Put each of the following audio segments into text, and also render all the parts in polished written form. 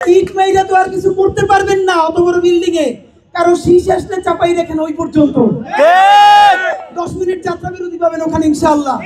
ইট মাইরা তো আর কিছু করতে পারবেন না অত বড় বিল্ডিং এ, কারণ শীষ আসলে চাপাই রাখেন ওই পর্যন্ত। 10 মিনিট যাত্রা বিরতি পাবেন ওখানে ইনশাআল্লাহ।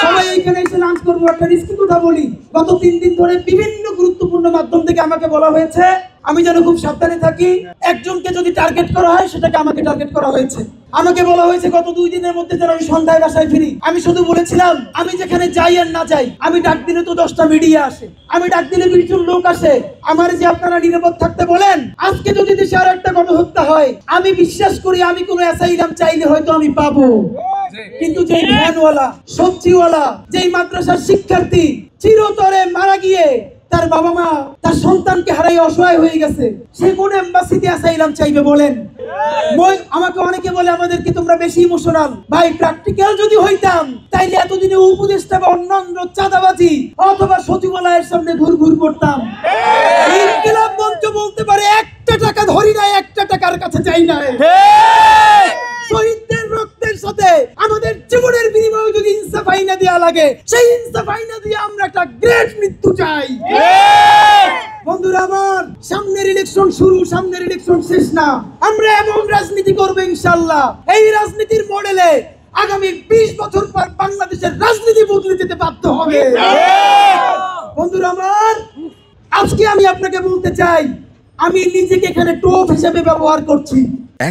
সবাই এখানে এসে লাঞ্চ করবো। একটা রিস্কি কথা বলি, গত 3 দিন ধরে বিভিন্ন গুরুত্বপূর্ণ মাধ্যম থেকে আমাকে বলা হয়েছে আমি যেন খুব সাবধানে থাকি। একজনকে যদি টার্গেট করা হয় সেটাকে আমাকে টার্গেট করা হয়েছে। আমাকে বলা হয়েছে গত 2 দিনের মধ্যে যেন আমি সন্ধ্যায় বাসায় ফিরি। আমি শুধু বলেছিলাম আমি যেখানে যাই আর না যাই, আমি ডাক দিলে তো 10টা মিডিয়া আসে, আমি ডাক দিলে 20 জন লোক আসে, আমার যে আপনারা নিরাপদ থাকতে বলেন। আজকে যদি দেশে আর একটা গণহত্যা হয়, আমি বিশ্বাস করি আমি কোনো অ্যাসাইলাম চাইলে হয়তো আমি পাবো, কিন্তু যেই ভ্যানওয়ালা, সবজিওয়ালা, যেই মাদ্রাসার শিক্ষার্থী চিরতরে মারা গিয়ে তার বাবা মা তার সন্তানকে হারাই অসহায় হয়ে গেছে, সে কোন এমবাসিতে অ্যাসাইলাম চাইবে বলেন? আমাকে অনেকে বলে আমাদেরকে তোমরা বেশি ইমোশনাল। ভাই প্র্যাকটিক্যাল যদি হইতাম তাইলে এতদিনে উপদেষ্টা বা অন্যান্য চাঁদাবাজি অথবা সচিবালয়ের সামনে ঘুরঘুর করতাম। ইনকিলাব মঞ্চ বলতে পারে 1টা টাকা ধরি নাই, 1টা টাকার কাছে চাই নাই। শহীদদের রক্তের সাথে আমাদের জীবনের বিনিময়ে যদি ইনসাফ আইনা দেয়া লাগে, সেই ইনসাফ আইনা দিয়ে আমরা একটা গ্রেট মৃত্যু চাই। বন্ধুরা আমার, সামনের ইলেকশন শুরু, সামনের ইলেকশন শেষ না। আমরা এমন রাজনীতি করব ইনশাআল্লাহ, এই রাজনীতির মডেলে আগামী 20 বছর পর বাংলাদেশের রাজনীতি বদলে যেতে বাধ্য হবে। বন্ধুরা আমার, আজকে আমি আপনাকে বলতে চাই আমি নিজেকে এখানে টোপ হিসেবে ব্যবহার করছি।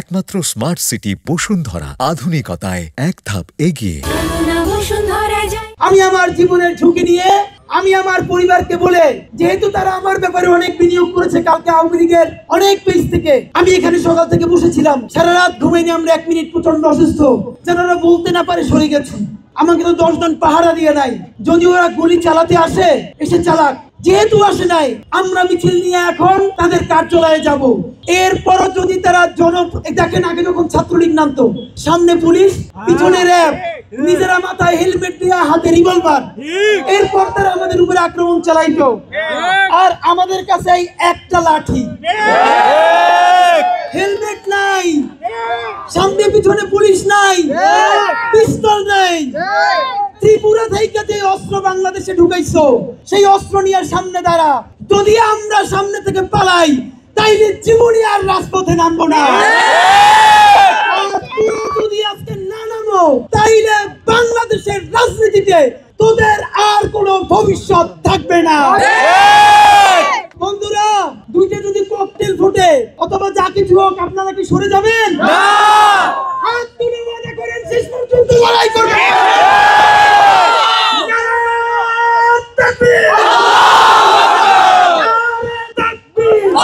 একমাত্র স্মার্ট সিটি বসুন্ধরা, আধুনিকতায় এক ধাপ এগিয়ে। আমি আমার জীবনের ঝুঁকি নিয়ে আমি আমার পরিবারকে বলে, যেহেতু তারা আমার ব্যাপারে অনেক বিনিয়োগ করেছে, কালকে আওয়ামী লীগের অনেক পেজ থেকে আমি এখানে সকাল থেকে বসেছিলাম, সারা রাত ঘুমাইনি আমরা 1 মিনিট, প্রচন্ড অসুস্থ, যেন ওরা বলতে না পারে সরে গেছি। আমাকে তো 10 জন পাহারা দিয়ে নাই, যদি ওরা গুলি চালাতে আসে এসে চালাক, যেহেতু আসে নাই আমরা মিছিল নিয়ে এখন তাদের কার্যালয়ে যাব। এরপর যদি তারা দেখেন, আগে যখন ছাত্রলীগ নামতো সামনে পুলিশ পিছনে র্যাব, নিজেরা মাথায় হেলমেট দিয়ে হাতে রিভলভার, এরপর তারা আমাদের উপরে আক্রমণ চালাইতো, আর আমাদের কাছে এই একটা লাঠি, হেলমেট নাই, সামনে পিছনে পুলিশ নাই, পিস্তল নাই। ত্রিপুরা থেকে যে অস্ত্র বাংলাদেশে ঢুকাইছো সেই অস্ত্র নিয়ে সামনে দাঁড়া। যদি আমরা সামনে থেকে পালাই তাইলে জীবনে আর রাজপথে নামবো না। যদি আজকে না নামো তাইলে বাংলাদেশের রাজনীতিতে তোদের আর কোনো ভবিষ্যৎ থাকবে না। বন্ধুরা, দুইটা যদি ককটেল ফুটে অথবা যা কিছু হোক, আপনারা কি সরে যাবেন? হাত তুলে ওয়াদা করেন শেষ পর্যন্ত লড়াই করবেন।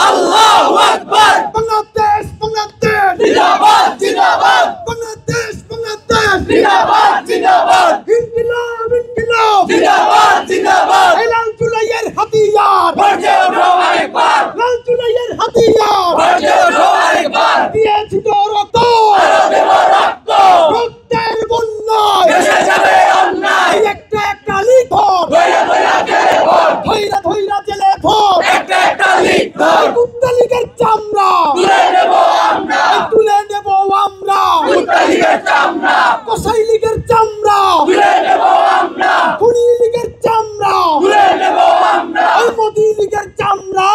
আল্লাহু আকবার। বাংলাদেশ বাংলাদেশ জিন্দাবাদ জিন্দাবাদ। বাংলাদেশ বাংলাদেশ জিন্দাবাদ জিন্দাবাদ। ইনকিলাব ইনকিলাব জিন্দাবাদ জিন্দাবাদ। লাল চুলাইয়ের হাতিয়ার গর্জে ওঠো আরেকবার। লাল চুলাইয়ের হাতিয়ার গর্জে ওঠো আরেকবার। দিয়েছি তো রক্ত, আরো দেব রক্ত। রক্তের বন্যায় দেশে যাবে অন্যায়। একটা একটা লিখর ধইরা ধইরা জেলে ভর। ধইরা ধইরা জেলে ভর। একটা একটা লিখর। কুত্তা লীগের চামড়া তুলে নেব আমরা। তুলে নেব আমরা। কুত্তা লীগের চামড়া কসাই লীগের চামড়া তুলে নেব আমরা। খুনি লীগের চামড়া তুলে নেব আমরা। মোদি লীগের চামড়া